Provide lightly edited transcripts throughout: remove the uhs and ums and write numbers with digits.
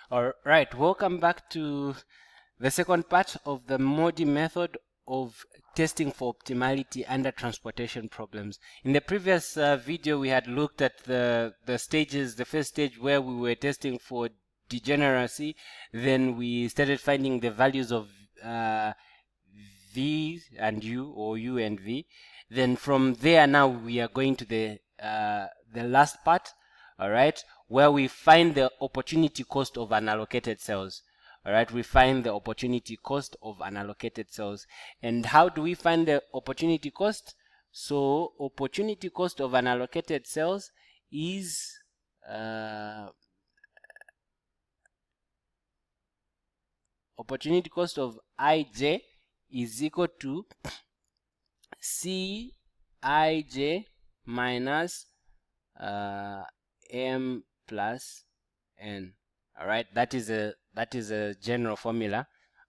All right, welcome back to the second part of the MODI method of testing for optimality under transportation problems. In the previous video, we had looked at the stages, the first stage where we were testing for degeneracy. Then we started finding the values of V and U, or U and V. Then from there, now we are going to the last part, all right, where we find the opportunity cost of unallocated cells. All right, we find the opportunity cost of unallocated cells. And how do we find the opportunity cost? So opportunity cost of unallocated cells is opportunity cost of ij is equal to Cij minus m plus n. All right, that is a general formula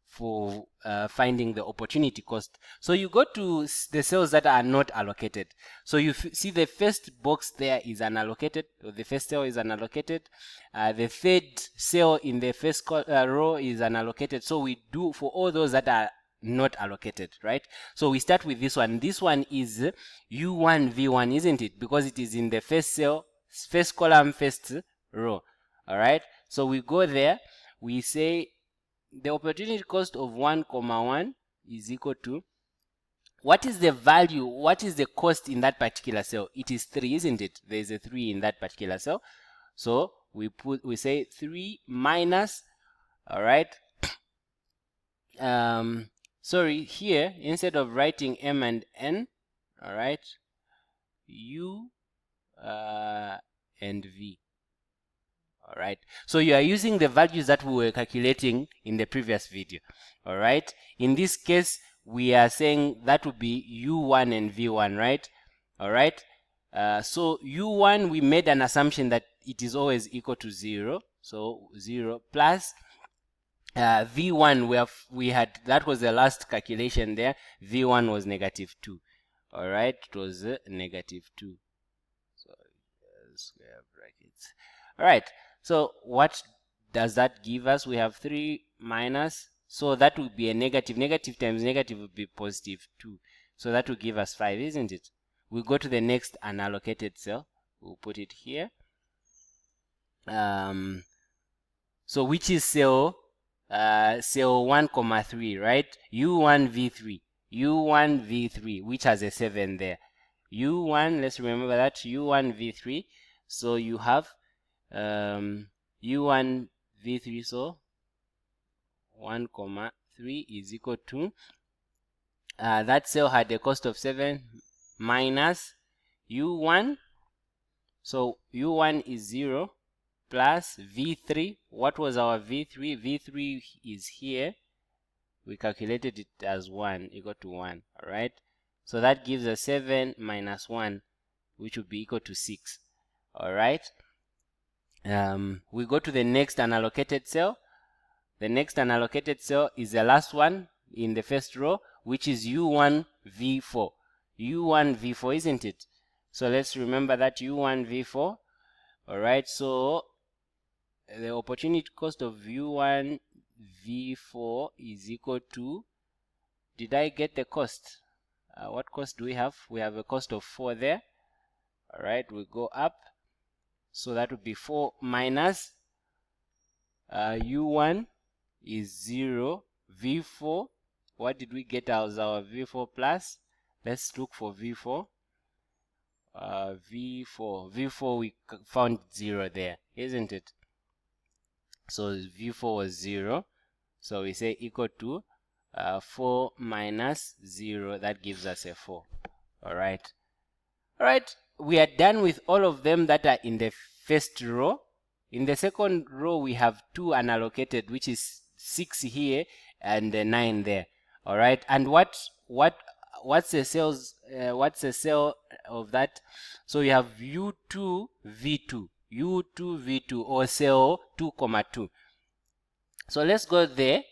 for finding the opportunity cost. So you go to the cells that are not allocated. So you see the first box there is unallocated, or the first cell is unallocated. The third cell in the first row is unallocated. So we do for all those that are not allocated, right? So we start with this one. This one is U1 V1, isn't it? Because it is in the first cell, first column, first row. All right, so we go there, we say the opportunity cost of 1,1 is equal to, what is the value, what is the cost in that particular cell? It is 3, isn't it? There is a 3 in that particular cell. So we say 3 minus, all right, sorry, here instead of writing m and n, all right, u and v. All right, so you are using the values that we were calculating in the previous video. All right, in this case we are saying that would be u1 and v1, right? All right, so u1, we made an assumption that it is always equal to 0, so 0 plus v1, we had, that was the last calculation there, v1 was -2. All right, it was -2, so square brackets. All right, so what does that give us? We have 3 minus, so that would be a negative. Negative times negative would be +2. So that will give us 5, isn't it? We go to the next unallocated cell. We'll put it here. So which is cell 1,3, right? U1V3. U1V3, which has a 7 there. U1, let's remember that, U1V3. So you have U1V3, so 1,3 is equal to, that cell had a cost of 7 minus U1. So U1 is 0 plus V3. What was our V3? V3 is here. We calculated it as 1, equal to 1. All right. So that gives us 7 minus 1, which would be equal to 6. All right. We go to the next unallocated cell. The next unallocated cell is the last one in the first row, which is U1V4. U1V4, isn't it? So let's remember that U1V4. All right. So the opportunity cost of U1V4 is equal to, did I get the cost? What cost do we have? We have a cost of 4 there. All right, we go up. So that would be 4 minus U1 is 0. V4, what did we get as our V4 plus? Let's look for V4. V4 we found 0 there, isn't it? So V4 was 0. So we say equal to 4 minus 0. That gives us a 4. All right. All right. We are done with all of them that are in the first row. In the second row, we have 2 unallocated, which is 6 here and 9 there. All right. And what's the cells? What's the cell of that? So we have U2 V2. U2 V2, or cell 2,2. So let's go there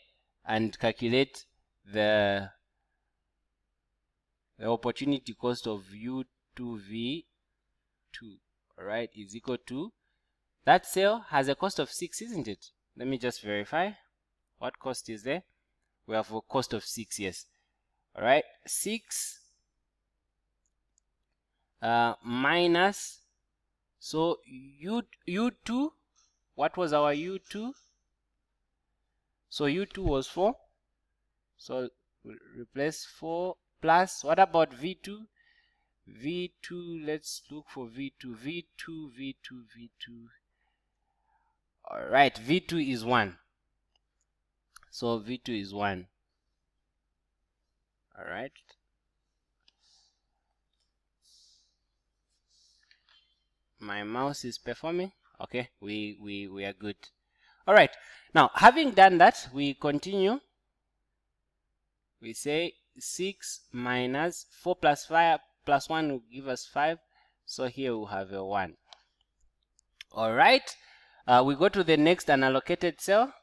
and calculate the opportunity cost of U2V2. All right, is equal to, that cell has a cost of 6, isn't it? Let me just verify. What cost is there? We have a cost of 6, yes. All right, 6 minus, so U2, what was our U2? So U2 was 4. So we'll replace 4 plus, what about V2? V2, let's look for V2. V2. All right, V2 is 1. So V2 is 1. All right. My mouse is performing. Okay, we are good. All right. Now, having done that, we continue. We say 6 minus 4 plus 5 plus 1 will give us 5. So here we have a 1. All right. We go to the next unallocated cell.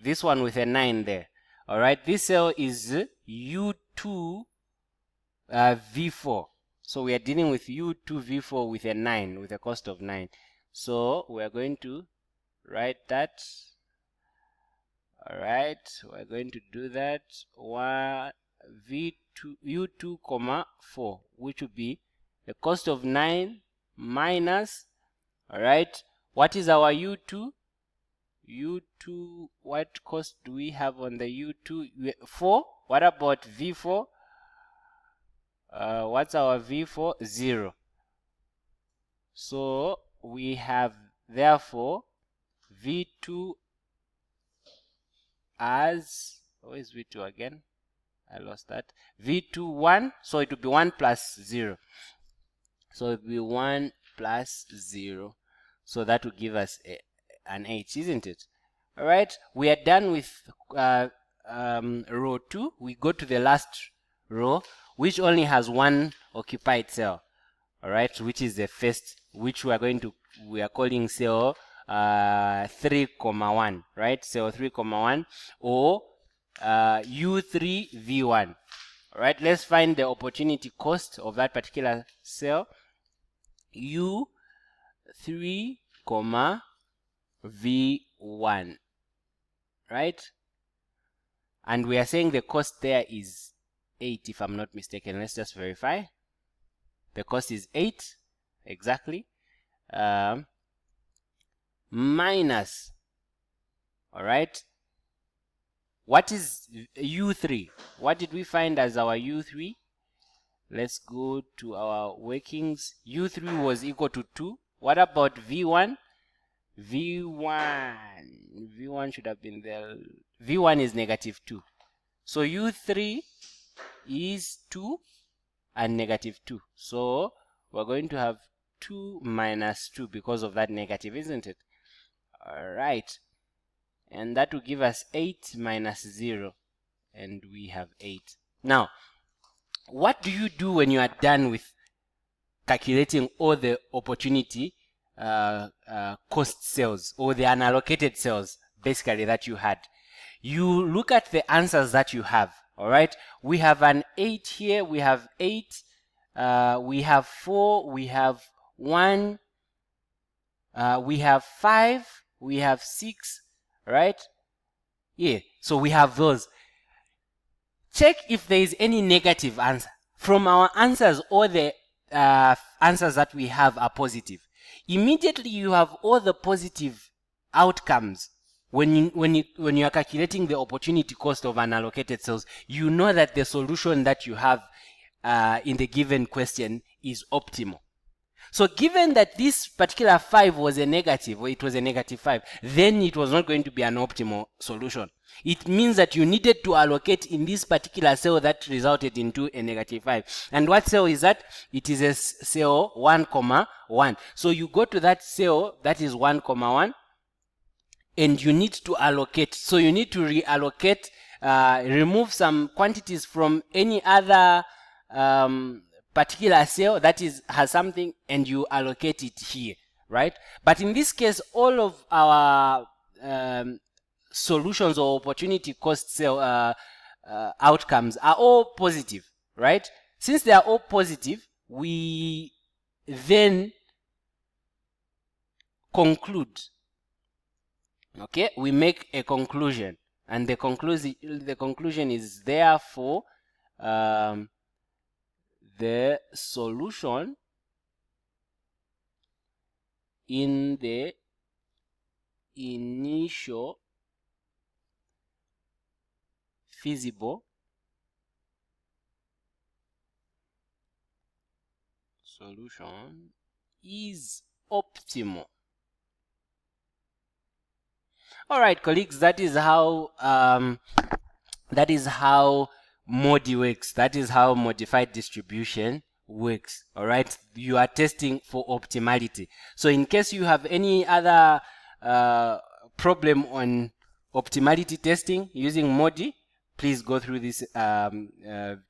This one with a 9 there. All right. This cell is U2 V4. So we are dealing with U2 V4 with a 9, with a cost of 9. So we are going to write that. All right, we're going to do that. V2 U2 comma 4, which would be the cost of 9 minus. All right, what is our U2? U2, what cost do we have on the U2? 4. What about V4? What's our V4? 0. So we have therefore V2 as, where is V2 again? I lost that. V2 1, so it will be 1 plus 0. So it will be 1 plus 0. So that will give us an H, isn't it? All right, we are done with row 2. We go to the last row, which only has one occupied cell. All right, which is the first, which we are calling cell 3,1, right? Cell 3,1 or U3 V1. All right, let's find the opportunity cost of that particular cell. U3, V1, right? And we are saying the cost there is 8, if I'm not mistaken. Let's just verify. The cost is 8, exactly. Minus, all right, what is U3? What did we find as our U3? Let's go to our workings. U3 was equal to 2. What about V1? V1 should have been there. V1 is negative 2. So U3 is 2 and negative 2. So we're going to have 2 minus 2 because of that negative, isn't it? All right. And that will give us 8 minus 0. And we have 8. Now, what do you do when you are done with calculating all the opportunity cost cells or the unallocated cells, basically, that you had? You look at the answers that you have. All right. We have an 8 here. We have 8. We have 4. We have 1. We have 5. We have 6. Right? Yeah. So we have those. Check if there is any negative answer. From our answers, all the answers that we have are positive. Immediately you have all the positive outcomes. When you are calculating the opportunity cost of unallocated cells, you know that the solution that you have in the given question is optimal. So given that this particular 5 was a negative, or it was a negative 5, then it was not going to be an optimal solution. It means that you needed to allocate in this particular cell that resulted into a negative 5. And what cell is that? It is a cell 1, 1. So you go to that cell that is 1, 1, and you need to allocate. So you need to reallocate, remove some quantities from any other particular cell that has something, and you allocate it here, right? But in this case, all of our solutions or opportunity cost cell outcomes are all positive, right? Since they are all positive, we then conclude. Okay, we make a conclusion, and the conclusion is therefore the solution in the initial feasible solution is optimal. All right, colleagues, that is how MODI works. That is how modified distribution works. All right, you are testing for optimality. So in case you have any other problem on optimality testing using MODI, please go through this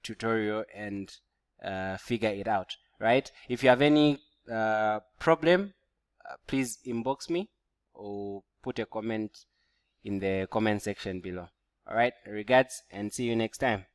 tutorial and figure it out. Right? If you have any problem, please inbox me or put a comment in the comment section below. All right, regards and see you next time.